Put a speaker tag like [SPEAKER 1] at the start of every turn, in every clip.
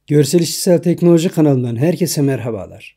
[SPEAKER 1] Görsel İşitsel Teknoloji kanalından herkese merhabalar.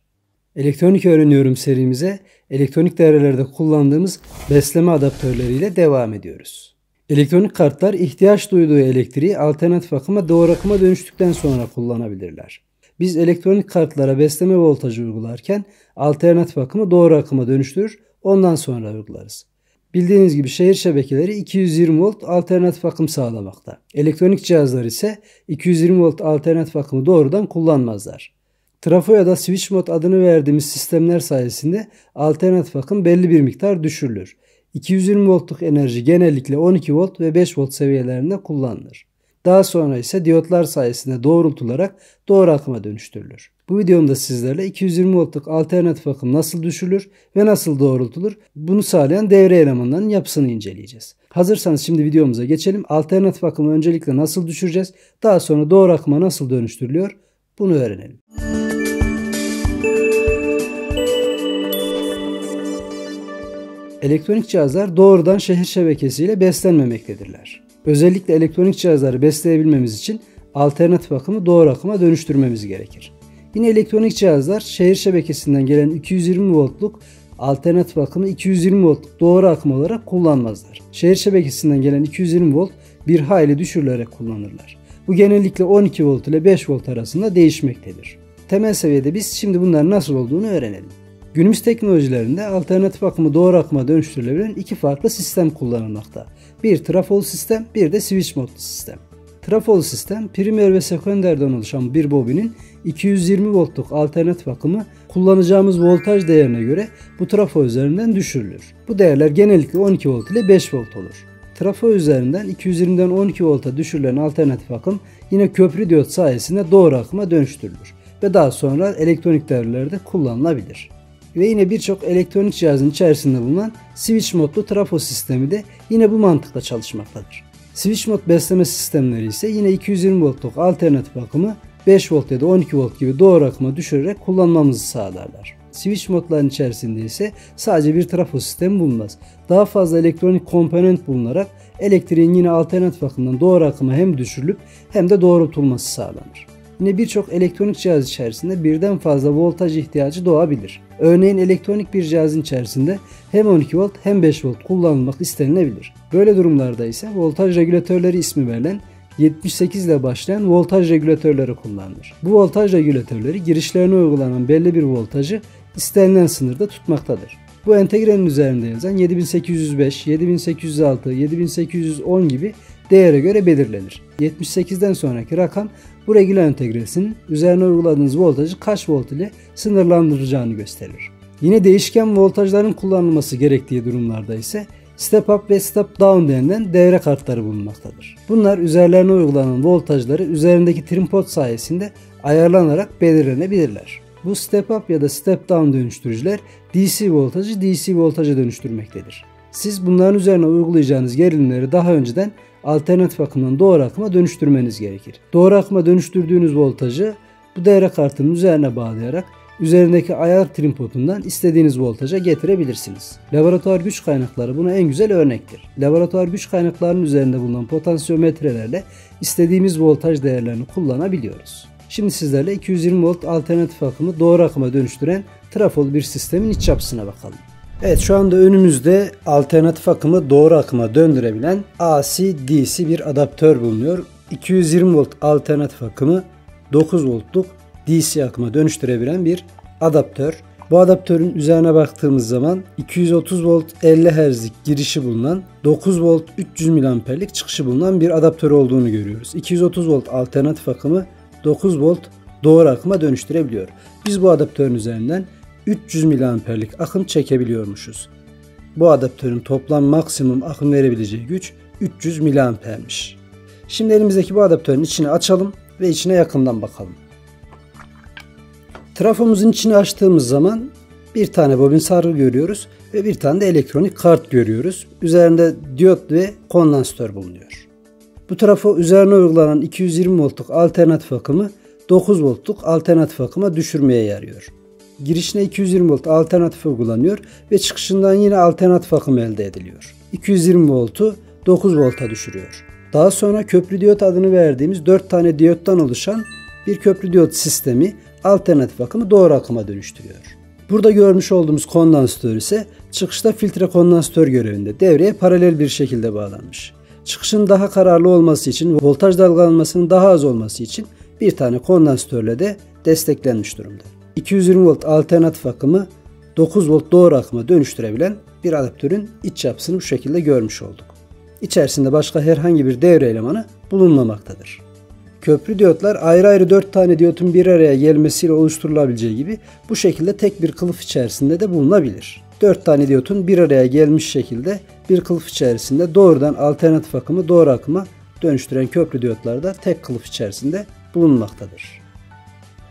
[SPEAKER 1] Elektronik öğreniyorum serimize elektronik devrelerde kullandığımız besleme adaptörleriyle devam ediyoruz. Elektronik kartlar ihtiyaç duyduğu elektriği alternatif akıma doğru akıma dönüştükten sonra kullanabilirler. Biz elektronik kartlara besleme voltajı uygularken alternatif akımı doğru akıma dönüştürür, ondan sonra uygularız. Bildiğiniz gibi şehir şebekeleri 220 volt alternatif akım sağlamakta. Elektronik cihazlar ise 220 volt alternatif akımı doğrudan kullanmazlar. Trafo ya da switch mod adını verdiğimiz sistemler sayesinde alternatif akım belli bir miktar düşürülür. 220 voltluk enerji genellikle 12 volt ve 5 volt seviyelerinde kullanılır. Daha sonra ise diyotlar sayesinde doğrultularak doğru akıma dönüştürülür. Bu videomda sizlerle 220 voltluk alternatif akım nasıl düşürülür ve nasıl doğrultulur, bunu sağlayan devre elemanlarının yapısını inceleyeceğiz. Hazırsanız şimdi videomuza geçelim. Alternatif akımı öncelikle nasıl düşüreceğiz, daha sonra doğru akıma nasıl dönüştürülüyor, bunu öğrenelim. Elektronik cihazlar doğrudan şehir şebekesiyle beslenmemektedirler. Özellikle elektronik cihazları besleyebilmemiz için alternatif akımı doğru akıma dönüştürmemiz gerekir. Yine elektronik cihazlar şehir şebekesinden gelen 220 voltluk alternatif akımı 220 voltluk doğru akım olarak kullanmazlar. Şehir şebekesinden gelen 220 volt bir hayli düşürülerek kullanırlar. Bu genellikle 12 volt ile 5 volt arasında değişmektedir. Temel seviyede biz şimdi bunların nasıl olduğunu öğrenelim. Günümüz teknolojilerinde alternatif akımı doğru akıma dönüştürülebilen iki farklı sistem kullanılmakta. Bir trafolu sistem, bir de switch modlu sistem. Trafolu sistem, primer ve sekonderden oluşan bir bobinin 220 voltluk alternatif akımı kullanacağımız voltaj değerine göre bu trafo üzerinden düşürülür. Bu değerler genellikle 12 volt ile 5 volt olur. Trafo üzerinden 220'den 12 volta düşürülen alternatif akım yine köprü diyot sayesinde doğru akıma dönüştürülür ve daha sonra elektronik devrelerde kullanılabilir. Ve yine birçok elektronik cihazın içerisinde bulunan switch modlu trafo sistemi de yine bu mantıkla çalışmaktadır. Switch mod besleme sistemleri ise yine 220 voltluk alternatif akımı 5 volt ya da 12 volt gibi doğru akıma düşürerek kullanmamızı sağlarlar. Switch modların içerisinde ise sadece bir trafo sistemi bulunmaz. Daha fazla elektronik komponent bulunarak elektriğin yine alternatif akımdan doğru akıma hem düşürülüp hem de doğrultulması sağlanır. Yine birçok elektronik cihaz içerisinde birden fazla voltaj ihtiyacı doğabilir. Örneğin elektronik bir cihazın içerisinde hem 12 volt hem 5 volt kullanılmak istenilebilir. Böyle durumlarda ise voltaj regülatörleri ismi verilen 78 ile başlayan voltaj regülatörleri kullanılır. Bu voltaj regülatörleri girişlerine uygulanan belli bir voltajı istenilen sınırda tutmaktadır. Bu entegrenin üzerinde yazan 7805, 7806, 7810 gibi değere göre belirlenir. 78'den sonraki rakam bu regüle entegresinin üzerine uyguladığınız voltajı kaç volt ile sınırlandıracağını gösterir. Yine değişken voltajların kullanılması gerektiği durumlarda ise step up ve step down denilen devre kartları bulunmaktadır. Bunlar üzerlerine uygulanan voltajları üzerindeki trim pot sayesinde ayarlanarak belirlenebilirler. Bu step up ya da step down dönüştürücüler DC voltajı DC voltaja dönüştürmektedir. Siz bunların üzerine uygulayacağınız gerilimleri daha önceden alternatif akımdan doğru akıma dönüştürmeniz gerekir. Doğru akıma dönüştürdüğünüz voltajı bu devre kartının üzerine bağlayarak üzerindeki ayar trim potundan istediğiniz voltaja getirebilirsiniz. Laboratuvar güç kaynakları buna en güzel örnektir. Laboratuvar güç kaynaklarının üzerinde bulunan potansiyometrelerle istediğimiz voltaj değerlerini kullanabiliyoruz. Şimdi sizlerle 220 volt alternatif akımı doğru akıma dönüştüren trafolu bir sistemin iç yapısına bakalım. Evet, şu anda önümüzde alternatif akımı doğru akıma döndürebilen AC/DC bir adaptör bulunuyor. 220 volt alternatif akımı 9 voltluk DC akıma dönüştürebilen bir adaptör. Bu adaptörün üzerine baktığımız zaman 230 volt 50 Hz'lik girişi bulunan 9 volt 300 mAh'lik çıkışı bulunan bir adaptör olduğunu görüyoruz. 230 volt alternatif akımı 9 volt doğru akıma dönüştürebiliyor. Biz bu adaptörün üzerinden 300 mAh'lik akım çekebiliyormuşuz. Bu adaptörün toplam maksimum akım verebileceği güç 300 mAh'miş. Şimdi elimizdeki bu adaptörün içini açalım ve içine yakından bakalım. Trafomuzun içini açtığımız zaman bir tane bobin sargı görüyoruz ve bir tane de elektronik kart görüyoruz. Üzerinde diyot ve kondansatör bulunuyor. Bu trafo üzerine uygulanan 220 voltluk alternatif akımı 9 voltluk alternatif akıma düşürmeye yarıyor. Girişine 220 volt alternatif uygulanıyor ve çıkışından yine alternatif akım elde ediliyor. 220 voltu 9 volta düşürüyor. Daha sonra köprü diyot adını verdiğimiz 4 tane diyottan oluşan bir köprü diyot sistemi alternatif akımı doğru akıma dönüştürüyor. Burada görmüş olduğumuz kondansatör ise çıkışta filtre kondansatör görevinde devreye paralel bir şekilde bağlanmış. Çıkışın daha kararlı olması için ve voltaj dalgalanmasının daha az olması için bir tane kondansatörle de desteklenmiş durumda. 220 volt alternatif akımı 9 volt doğru akıma dönüştürebilen bir adaptörün iç yapısını bu şekilde görmüş olduk. İçerisinde başka herhangi bir devre elemanı bulunmamaktadır. Köprü diyotlar ayrı ayrı 4 tane diyotun bir araya gelmesiyle oluşturulabileceği gibi bu şekilde tek bir kılıf içerisinde de bulunabilir. 4 tane diyotun bir araya gelmiş şekilde bir kılıf içerisinde doğrudan alternatif akımı doğru akıma dönüştüren köprü diyotlar da tek kılıf içerisinde bulunmaktadır.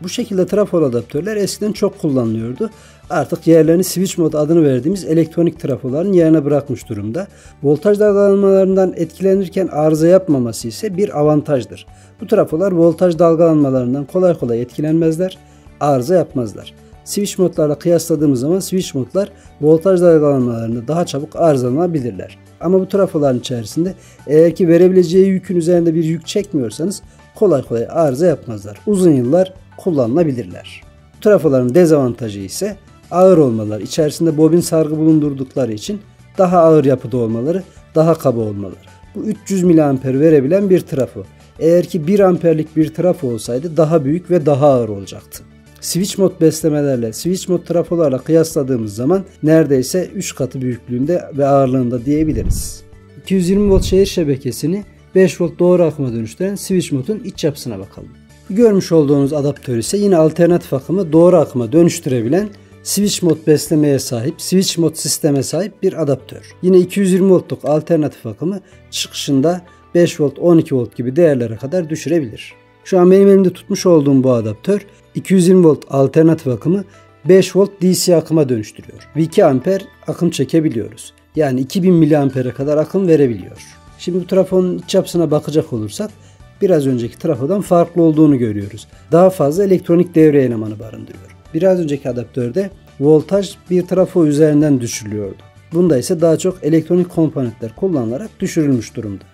[SPEAKER 1] Bu şekilde trafol adaptörler eskiden çok kullanılıyordu. Artık yerlerini switch mod adını verdiğimiz elektronik trafoların yerine bırakmış durumda. Voltaj dalgalanmalarından etkilenirken arıza yapmaması ise bir avantajdır. Bu trafolar voltaj dalgalanmalarından kolay kolay etkilenmezler, arıza yapmazlar. Switch modlarla kıyasladığımız zaman switch modlar voltaj dalgalanmalarında daha çabuk arızalanabilirler. Ama bu trafoların içerisinde eğer ki verebileceği yükün üzerinde bir yük çekmiyorsanız kolay kolay arıza yapmazlar. Uzun yıllar kullanılabilirler. Bu trafoların dezavantajı ise ağır olmaları, içerisinde bobin sargı bulundurdukları için daha ağır yapıda olmaları, daha kaba olmaları. Bu 300 mA verebilen bir trafo. Eğer ki 1 amperlik bir trafo olsaydı daha büyük ve daha ağır olacaktı. Switch mod beslemelerle, switch mod trafolarla kıyasladığımız zaman neredeyse 3 katı büyüklüğünde ve ağırlığında diyebiliriz. 220 volt şehir şebekesini 5 volt doğru akıma dönüştüren switch modun iç yapısına bakalım. Görmüş olduğunuz adaptör ise yine alternatif akımı doğru akıma dönüştürebilen switch mod beslemeye sahip, switch mod sisteme sahip bir adaptör. Yine 220 voltluk alternatif akımı çıkışında 5 volt, 12 volt gibi değerlere kadar düşürebilir. Şu an benim elimde tutmuş olduğum bu adaptör 220 volt alternatif akımı 5 volt DC akıma dönüştürüyor. Ve 2 amper akım çekebiliyoruz. Yani 2000 miliampere kadar akım verebiliyor. Şimdi bu trafonun iç yapısına bakacak olursak biraz önceki trafodan farklı olduğunu görüyoruz. Daha fazla elektronik devre elemanı barındırıyor. Biraz önceki adaptörde voltaj bir trafo üzerinden düşürülüyordu. Bunda ise daha çok elektronik komponentler kullanılarak düşürülmüş durumda.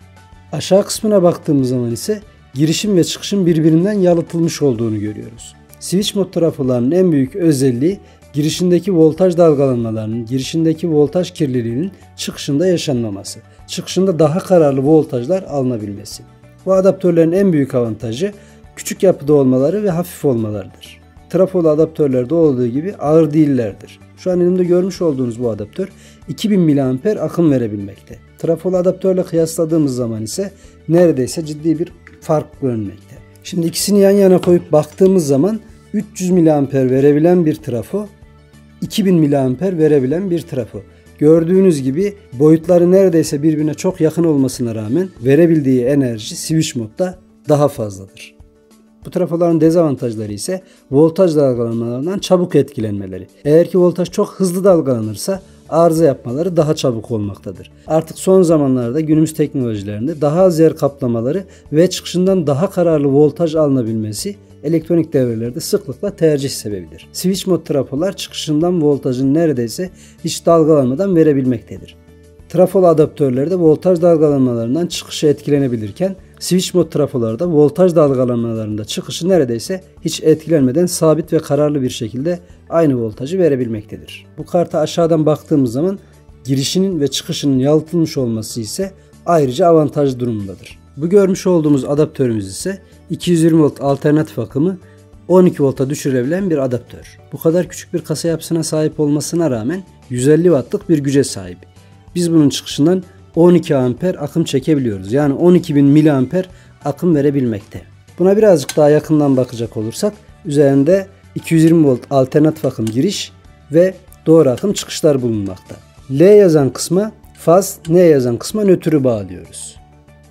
[SPEAKER 1] Aşağı kısmına baktığımız zaman ise girişim ve çıkışın birbirinden yalıtılmış olduğunu görüyoruz. Switch mod trafolarının en büyük özelliği girişindeki voltaj dalgalanmalarının, girişindeki voltaj kirliliğinin çıkışında yaşanmaması. Çıkışında daha kararlı voltajlar alınabilmesi. Bu adaptörlerin en büyük avantajı küçük yapıda olmaları ve hafif olmalarıdır. Trafolu adaptörlerde olduğu gibi ağır değillerdir. Şu an elimde görmüş olduğunuz bu adaptör 2000 mA akım verebilmekte. Trafolu adaptörle kıyasladığımız zaman ise neredeyse ciddi bir fark görünmekte. Şimdi ikisini yan yana koyup baktığımız zaman 300 mA verebilen bir trafo, 2000 mA verebilen bir trafo. Gördüğünüz gibi boyutları neredeyse birbirine çok yakın olmasına rağmen verebildiği enerji switch modda daha fazladır. Bu trafoların dezavantajları ise voltaj dalgalanmalarından çabuk etkilenmeleri. Eğer ki voltaj çok hızlı dalgalanırsa arıza yapmaları daha çabuk olmaktadır. Artık son zamanlarda günümüz teknolojilerinde daha az yer kaplamaları ve çıkışından daha kararlı voltaj alınabilmesi elektronik devrelerde sıklıkla tercih sebebidir. Switch mod trafolar çıkışından voltajın neredeyse hiç dalgalanmadan verebilmektedir. Trafolu adaptörlerde voltaj dalgalanmalarından çıkışı etkilenebilirken switch mod trafolarda voltaj dalgalanmalarında çıkışı neredeyse hiç etkilenmeden sabit ve kararlı bir şekilde aynı voltajı verebilmektedir. Bu karta aşağıdan baktığımız zaman girişinin ve çıkışının yalıtılmış olması ise ayrıca avantajlı durumundadır. Bu görmüş olduğumuz adaptörümüz ise 220 volt alternatif akımı 12 volta düşürebilen bir adaptör. Bu kadar küçük bir kasa yapısına sahip olmasına rağmen 150 wattlık bir güce sahip. Biz bunun çıkışından 12 amper akım çekebiliyoruz. Yani 12.000 miliamper akım verebilmekte. Buna birazcık daha yakından bakacak olursak üzerinde 220 volt alternatif akım giriş ve doğru akım çıkışlar bulunmakta. L yazan kısma faz, N yazan kısma nötrü bağlıyoruz.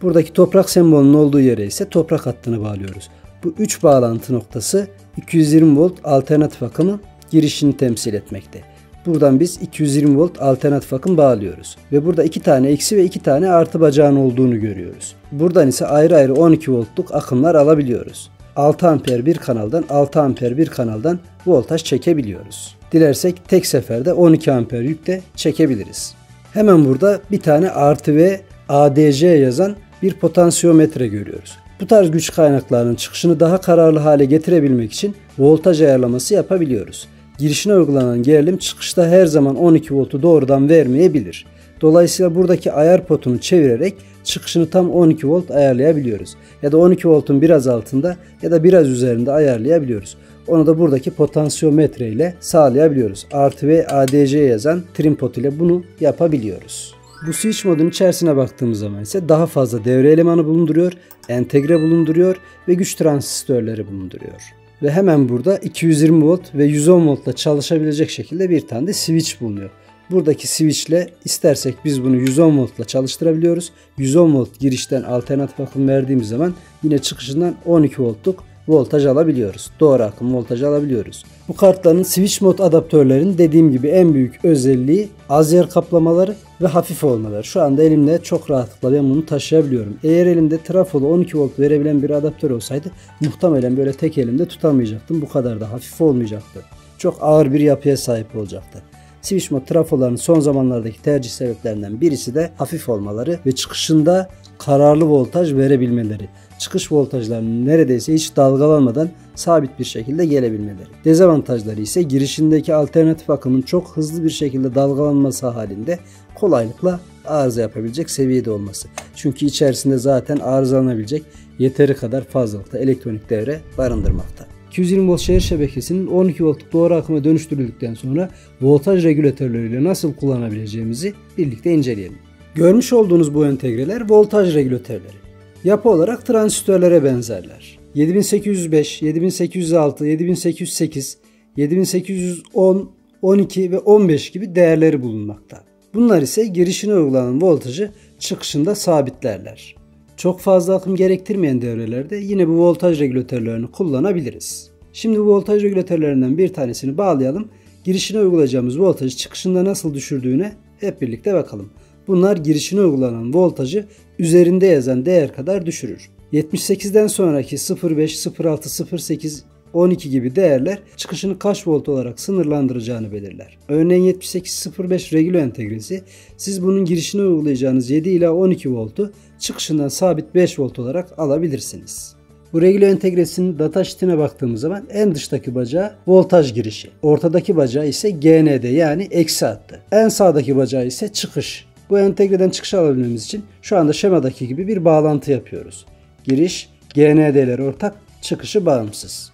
[SPEAKER 1] Buradaki toprak sembolünün olduğu yere ise toprak hattını bağlıyoruz. Bu 3 bağlantı noktası 220 volt alternatif akımı girişini temsil etmekte. Buradan biz 220 volt alternatif akım bağlıyoruz. Ve burada 2 tane eksi ve 2 tane artı bacağın olduğunu görüyoruz. Buradan ise ayrı ayrı 12 voltluk akımlar alabiliyoruz. 6 amper bir kanaldan 6 amper bir kanaldan voltaj çekebiliyoruz. Dilersek tek seferde 12 amper yük de çekebiliriz. Hemen burada bir tane artı ve ADC yazan bir potansiyometre görüyoruz. Bu tarz güç kaynaklarının çıkışını daha kararlı hale getirebilmek için voltaj ayarlaması yapabiliyoruz. Girişine uygulanan gerilim çıkışta her zaman 12 voltu doğrudan vermeyebilir. Dolayısıyla buradaki ayar potunu çevirerek çıkışını tam 12 volt ayarlayabiliyoruz. Ya da 12 voltun biraz altında ya da biraz üzerinde ayarlayabiliyoruz. Onu da buradaki potansiyometre ile sağlayabiliyoruz. Artı ve ADC yazan trim pot ile bunu yapabiliyoruz. Bu switch modun içerisine baktığımız zaman ise daha fazla devre elemanı bulunduruyor, entegre bulunduruyor ve güç transistörleri bulunduruyor. Ve hemen burada 220 volt ve 110 voltla çalışabilecek şekilde bir tane de switch bulunuyor. Buradaki switch ile istersek biz bunu 110 voltla çalıştırabiliyoruz. 110 volt girişten alternatif akım verdiğimiz zaman yine çıkışından 12 voltluk voltaj alabiliyoruz. Doğru akım voltajı alabiliyoruz. Bu kartların switch mod adaptörlerin dediğim gibi en büyük özelliği az yer kaplamaları ve hafif olmaları. Şu anda elimde çok rahatlıkla ben bunu taşıyabiliyorum. Eğer elimde trafolu 12 volt verebilen bir adaptör olsaydı muhtemelen böyle tek elimde tutamayacaktım. Bu kadar da hafif olmayacaktı. Çok ağır bir yapıya sahip olacaktı. Switch mod trafoların son zamanlardaki tercih sebeplerinden birisi de hafif olmaları ve çıkışında kararlı voltaj verebilmeleri. Çıkış voltajlarının neredeyse hiç dalgalanmadan sabit bir şekilde gelebilmeleri. Dezavantajları ise girişindeki alternatif akımın çok hızlı bir şekilde dalgalanması halinde kolaylıkla arıza yapabilecek seviyede olması. Çünkü içerisinde zaten arızalanabilecek yeteri kadar fazlalıkta elektronik devre barındırmakta. 220 volt şehir şebekesinin 12 voltluk doğru akıma dönüştürüldükten sonra voltaj regülatörleriyle nasıl kullanabileceğimizi birlikte inceleyelim. Görmüş olduğunuz bu entegreler voltaj regülatörleri. Yapı olarak transistörlere benzerler. 7805, 7806, 7808, 7810, 12 ve 15 gibi değerleri bulunmakta. Bunlar ise girişine uygulanan voltajı çıkışında sabitlerler. Çok fazla akım gerektirmeyen devrelerde yine bu voltaj regülatörlerini kullanabiliriz. Şimdi bu voltaj regülatörlerinden bir tanesini bağlayalım. Girişine uygulayacağımız voltajı çıkışında nasıl düşürdüğüne hep birlikte bakalım. Bunlar girişine uygulanan voltajı üzerinde yazan değer kadar düşürür. 78'den sonraki 05, 06, 08, 12 gibi değerler çıkışını kaç volt olarak sınırlandıracağını belirler. Örneğin 7805 regüle entegresi, siz bunun girişine uygulayacağınız 7 ila 12 voltu çıkışından sabit 5 volt olarak alabilirsiniz. Bu regüle entegresinin data sheet'ine baktığımız zaman en dıştaki bacağı voltaj girişi, ortadaki bacağı ise GND yani eksi hattı, en sağdaki bacağı ise çıkış. Bu entegreden çıkış alabilmemiz için şu anda şemadaki gibi bir bağlantı yapıyoruz. Giriş GND'ler ortak, çıkışı bağımsız.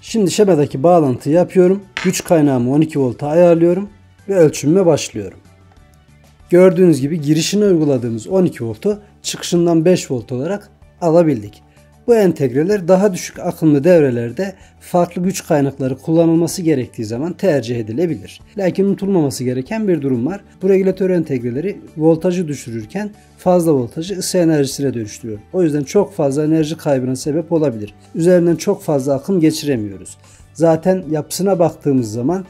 [SPEAKER 1] Şimdi şemadaki bağlantıyı yapıyorum. Güç kaynağımı 12 volta ayarlıyorum ve ölçümüme başlıyorum. Gördüğünüz gibi girişine uyguladığımız 12 voltu çıkışından 5 volt olarak alabildik. Bu entegreler daha düşük akımlı devrelerde farklı güç kaynakları kullanılması gerektiği zaman tercih edilebilir. Lakin unutulmaması gereken bir durum var. Bu regülatör entegreleri voltajı düşürürken fazla voltajı ısı enerjisine dönüştürüyor. O yüzden çok fazla enerji kaybına sebep olabilir. Üzerinden çok fazla akım geçiremiyoruz. Zaten yapısına baktığımız zaman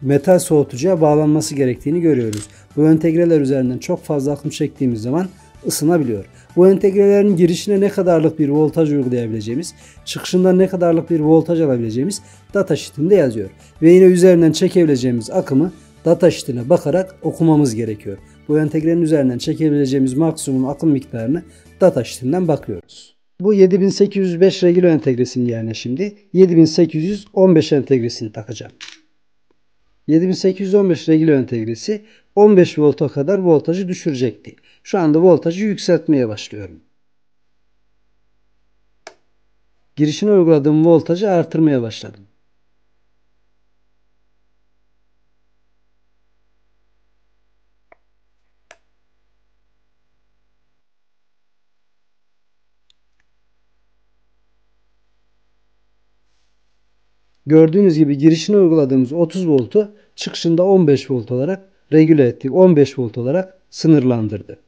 [SPEAKER 1] metal soğutucuya bağlanması gerektiğini görüyoruz. Bu entegreler üzerinden çok fazla akım çektiğimiz zaman ısınabiliyor. Bu entegrelerin girişine ne kadarlık bir voltaj uygulayabileceğimiz, çıkışından ne kadarlık bir voltaj alabileceğimiz data sheet'inde yazıyor. Ve yine üzerinden çekebileceğimiz akımı data sheet'ine bakarak okumamız gerekiyor. Bu entegrenin üzerinden çekebileceğimiz maksimum akım miktarını data sheet'inden bakıyoruz. Bu 7805 regüle entegresinin yerine şimdi 7815 entegresini takacağım. 7815 regüle entegresi 15 volta kadar voltajı düşürecekti. Şu anda voltajı yükseltmeye başlıyorum. Girişine uyguladığım voltajı artırmaya başladım. Gördüğünüz gibi girişine uyguladığımız 30 voltu çıkışında 15 volt olarak regüle ettik. 15 volt olarak sınırlandırdı.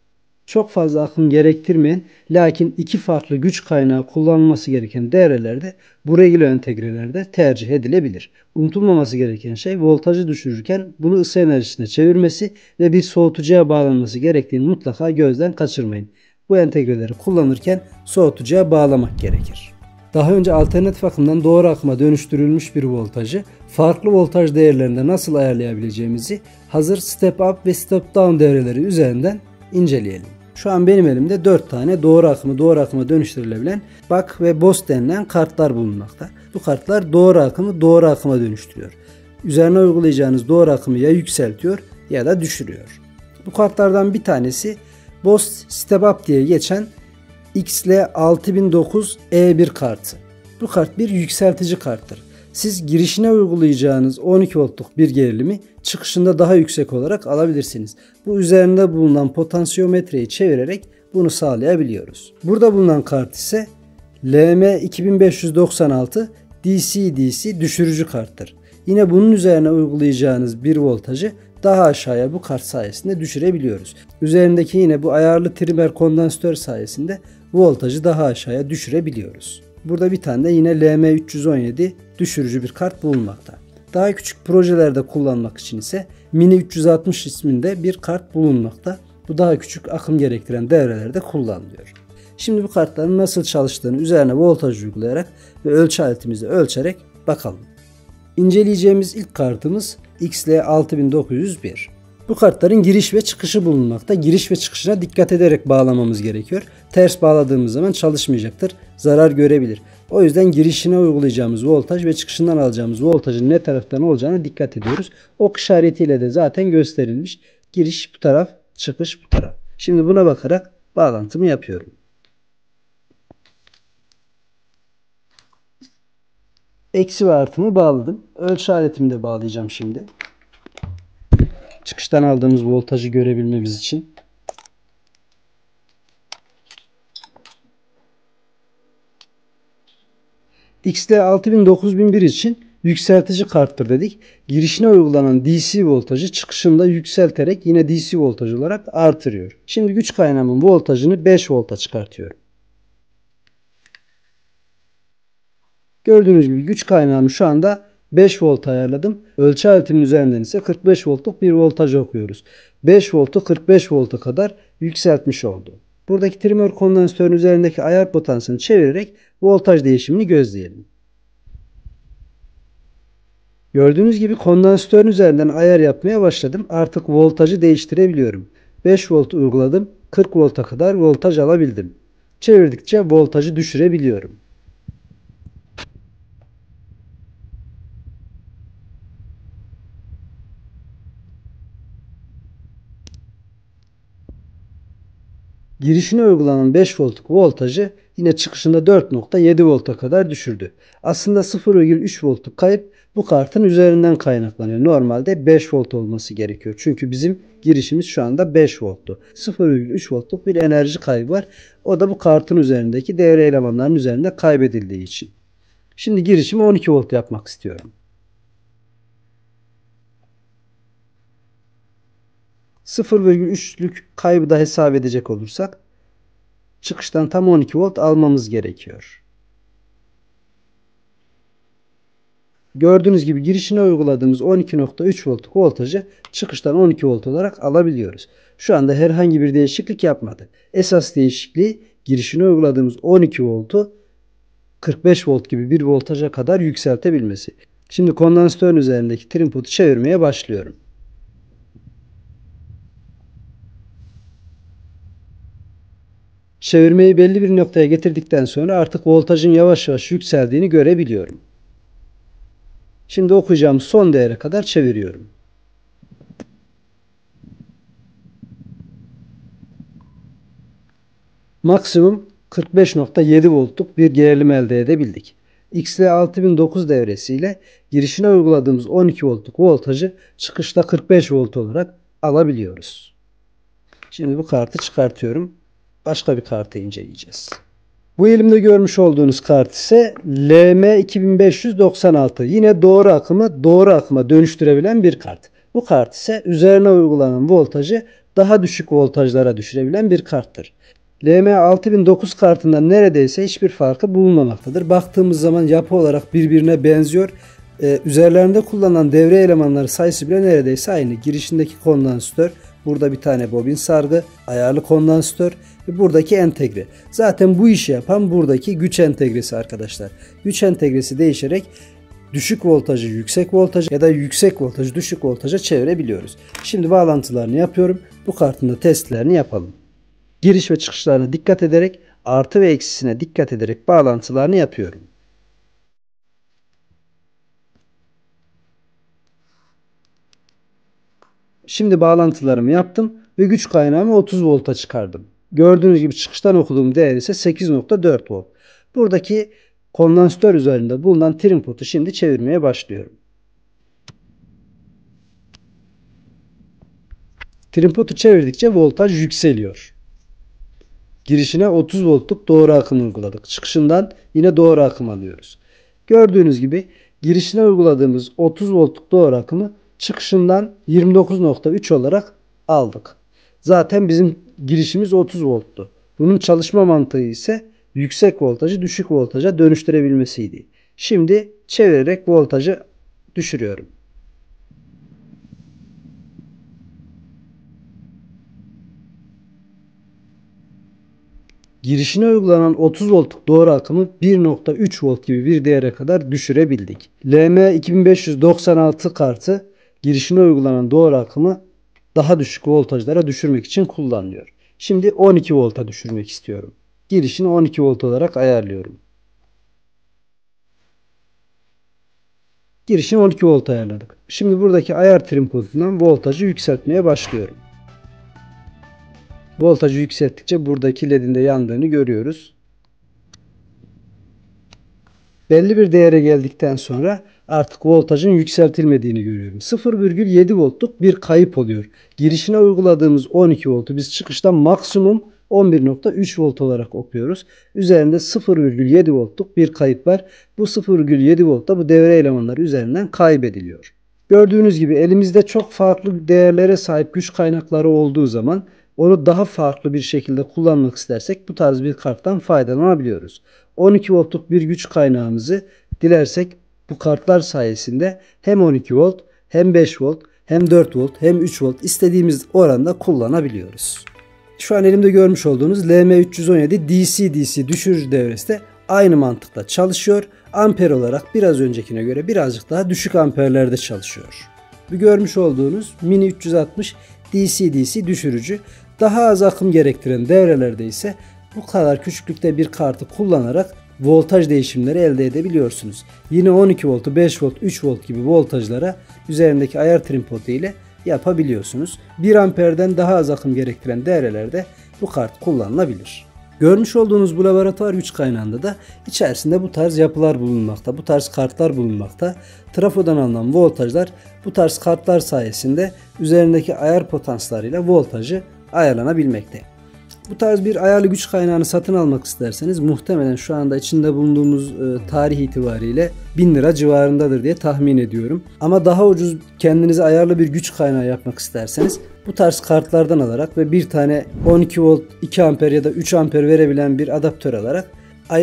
[SPEAKER 1] Çok fazla akım gerektirmeyen lakin iki farklı güç kaynağı kullanılması gereken devrelerde bu regüle entegrelerde tercih edilebilir. Unutulmaması gereken şey voltajı düşürürken bunu ısı enerjisine çevirmesi ve bir soğutucuya bağlanması gerektiğini mutlaka gözden kaçırmayın. Bu entegreleri kullanırken soğutucuya bağlamak gerekir. Daha önce alternatif akımdan doğru akıma dönüştürülmüş bir voltajı farklı voltaj değerlerinde nasıl ayarlayabileceğimizi hazır step up ve step down devreleri üzerinden inceleyelim. Şu an benim elimde 4 tane doğru akıma dönüştürülebilen Buck ve Bose denilen kartlar bulunmakta. Bu kartlar doğru akıma dönüştürüyor. Üzerine uygulayacağınız doğru akımı ya yükseltiyor ya da düşürüyor. Bu kartlardan bir tanesi Bose Step Up diye geçen XL6009E1 kartı. Bu kart bir yükseltici karttır. Siz girişine uygulayacağınız 12 voltluk bir gerilimi çıkışında daha yüksek olarak alabilirsiniz. Bu üzerinde bulunan potansiyometreyi çevirerek bunu sağlayabiliyoruz. Burada bulunan kart ise LM2596 DC-DC düşürücü karttır. Yine bunun üzerine uygulayacağınız bir voltajı daha aşağıya bu kart sayesinde düşürebiliyoruz. Üzerindeki yine bu ayarlı trimmer kondansatör sayesinde bu voltajı daha aşağıya düşürebiliyoruz. Burada bir tane de yine LM317 düşürücü bir kart bulunmakta. Daha küçük projelerde kullanmak için ise Mini 360 isminde bir kart bulunmakta. Bu daha küçük akım gerektiren devrelerde kullanılıyor. Şimdi bu kartların nasıl çalıştığını üzerine voltaj uygulayarak ve ölçü aletimizle ölçerek bakalım. İnceleyeceğimiz ilk kartımız XL6901. Bu kartların giriş ve çıkışı bulunmakta. Giriş ve çıkışına dikkat ederek bağlamamız gerekiyor. Ters bağladığımız zaman çalışmayacaktır. Zarar görebilir. O yüzden girişine uygulayacağımız voltaj ve çıkışından alacağımız voltajın ne taraftan olacağına dikkat ediyoruz. Ok işaretiyle de zaten gösterilmiş. Giriş bu taraf, çıkış bu taraf. Şimdi buna bakarak bağlantımı yapıyorum. Eksi ve artımı bağladım. Ölçü aletimi de bağlayacağım şimdi. Çıkıştan aldığımız voltajı görebilmemiz için. XL6000-9001 için yükseltici karttır dedik. Girişine uygulanan DC voltajı çıkışında yükselterek yine DC voltaj olarak artırıyor. Şimdi güç kaynağımın voltajını 5 volta çıkartıyorum. Gördüğünüz gibi güç kaynağını şu anda 5 volt ayarladım. Ölçü aletimin üzerinden ise 45 voltluk bir voltaj okuyoruz. 5 voltu 45 volta kadar yükseltmiş oldu. Buradaki trimmer kondansatörün üzerindeki ayar potansiyelini çevirerek voltaj değişimini gözleyelim. Gördüğünüz gibi kondansatörün üzerinden ayar yapmaya başladım. Artık voltajı değiştirebiliyorum. 5 volt uyguladım. 40 volta kadar voltaj alabildim. Çevirdikçe voltajı düşürebiliyorum. Girişine uygulanan 5 voltluk voltajı yine çıkışında 4.7 volta kadar düşürdü. Aslında 0,3 voltluk kayıp bu kartın üzerinden kaynaklanıyor. Normalde 5 volt olması gerekiyor. Çünkü bizim girişimiz şu anda 5 volttu. 0,3 voltluk bir enerji kaybı var. O da bu kartın üzerindeki devre elemanlarının üzerinde kaybedildiği için. Şimdi girişimi 12 volt yapmak istiyorum. 0,3'lük kaybı da hesap edecek olursak çıkıştan tam 12 volt almamız gerekiyor. Gördüğünüz gibi girişine uyguladığımız 12.3 voltluk voltajı çıkıştan 12 volt olarak alabiliyoruz. Şu anda herhangi bir değişiklik yapmadı. Esas değişikliği girişine uyguladığımız 12 voltu 45 volt gibi bir voltaja kadar yükseltebilmesi. Şimdi kondansatörün üzerindeki trim pot'u çevirmeye başlıyorum. Çevirmeyi belli bir noktaya getirdikten sonra artık voltajın yavaş yavaş yükseldiğini görebiliyorum. Şimdi okuyacağım son değere kadar çeviriyorum. Maksimum 45.7 voltluk bir gerilim elde edebildik. XL6009 devresiyle girişine uyguladığımız 12 voltluk voltajı çıkışta 45 volt olarak alabiliyoruz. Şimdi bu kartı çıkartıyorum. Başka bir kartı inceleyeceğiz. Bu elimde görmüş olduğunuz kart ise LM2596. Yine doğru akıma dönüştürebilen bir kart. Bu kart ise üzerine uygulanan voltajı daha düşük voltajlara düşürebilen bir karttır. LM6009 kartından neredeyse hiçbir farkı bulunmamaktadır. Baktığımız zaman yapı olarak birbirine benziyor. Üzerlerinde kullanılan devre elemanları sayısı bile neredeyse aynı. Girişindeki kondansatör, burada bir tane bobin sargı, ayarlı kondansatör ve buradaki entegre. Zaten bu işi yapan buradaki güç entegresi arkadaşlar. Güç entegresi değişerek düşük voltajı yüksek voltaja ya da yüksek voltajı düşük voltaja çevirebiliyoruz. Şimdi bağlantılarını yapıyorum. Bu kartın da testlerini yapalım. Giriş ve çıkışlarına dikkat ederek, artı ve eksisine dikkat ederek bağlantılarını yapıyorum. Şimdi bağlantılarımı yaptım ve güç kaynağımı 30 volta çıkardım. Gördüğünüz gibi çıkıştan okuduğum değer ise 8.4 volt. Buradaki kondansatör üzerinde bulunan trim potu şimdi çevirmeye başlıyorum. Trim potu çevirdikçe voltaj yükseliyor. Girişine 30 voltluk doğru akım uyguladık. Çıkışından yine doğru akım alıyoruz. Gördüğünüz gibi girişine uyguladığımız 30 voltluk doğru akımı çıkışından 29.3 olarak aldık. Zaten bizim girişimiz 30 volttu. Bunun çalışma mantığı ise yüksek voltajı düşük voltaja dönüştürebilmesiydi. Şimdi çevirerek voltajı düşürüyorum. Girişine uygulanan 30 voltluk doğru akımı 1.3 volt gibi bir değere kadar düşürebildik. LM2596 kartı girişine uygulanan doğru akımı daha düşük voltajlara düşürmek için kullanılıyor. Şimdi 12 volta düşürmek istiyorum. Girişini 12 volt olarak ayarlıyorum. Girişini 12 volt ayarladık. Şimdi buradaki ayar trim potundan voltajı yükseltmeye başlıyorum. Voltajı yükselttikçe buradaki ledin de yandığını görüyoruz. Belli bir değere geldikten sonra artık voltajın yükseltilmediğini görüyorum. 0,7 voltluk bir kayıp oluyor. Girişine uyguladığımız 12 voltu biz çıkıştan maksimum 11.3 volt olarak okuyoruz. Üzerinde 0,7 voltluk bir kayıp var. Bu 0,7 volt da bu devre elemanları üzerinden kaybediliyor. Gördüğünüz gibi elimizde çok farklı değerlere sahip güç kaynakları olduğu zaman onu daha farklı bir şekilde kullanmak istersek bu tarz bir karttan faydalanabiliyoruz. 12 voltluk bir güç kaynağımızı dilersek bu kartlar sayesinde hem 12 volt hem 5 volt hem 4 volt hem 3 volt istediğimiz oranda kullanabiliyoruz. Şu an elimde görmüş olduğunuz LM317 DC-DC düşürücü devresi de aynı mantıkla çalışıyor. Amper olarak biraz öncekine göre birazcık daha düşük amperlerde çalışıyor. Bu görmüş olduğunuz Mini 360 DC-DC düşürücü daha az akım gerektiren devrelerde ise bu kadar küçüklükte bir kartı kullanarak voltaj değişimleri elde edebiliyorsunuz. Yine 12 voltu 5 volt 3 volt gibi voltajlara üzerindeki ayar trim potu ile yapabiliyorsunuz. 1 amperden daha az akım gerektiren devrelerde bu kart kullanılabilir. Görmüş olduğunuz bu laboratuvar güç kaynağında da içerisinde bu tarz yapılar bulunmakta, bu tarz kartlar bulunmakta. Trafodan alınan voltajlar bu tarz kartlar sayesinde üzerindeki ayar potanslarıyla voltajı ayarlanabilmekte. Bu tarz bir ayarlı güç kaynağını satın almak isterseniz muhtemelen şu anda içinde bulunduğumuz tarih itibariyle 1000 lira civarındadır diye tahmin ediyorum. Ama daha ucuz kendinize ayarlı bir güç kaynağı yapmak isterseniz bu tarz kartlardan alarak ve bir tane 12 volt 2 amper ya da 3 amper verebilen bir adaptör alarak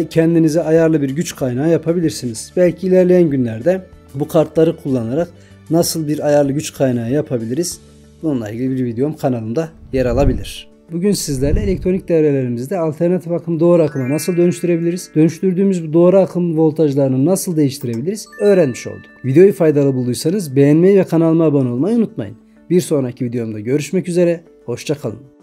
[SPEAKER 1] kendinize ayarlı bir güç kaynağı yapabilirsiniz. Belki ilerleyen günlerde bu kartları kullanarak nasıl bir ayarlı güç kaynağı yapabiliriz? Bununla ilgili bir videom kanalımda yer alabilir. Bugün sizlerle elektronik devrelerimizde alternatif akım doğru akıma nasıl dönüştürebiliriz? Dönüştürdüğümüz bu doğru akım voltajlarını nasıl değiştirebiliriz? Öğrenmiş olduk. Videoyu faydalı bulduysanız beğenmeyi ve kanalıma abone olmayı unutmayın. Bir sonraki videomda görüşmek üzere. Hoşça kalın.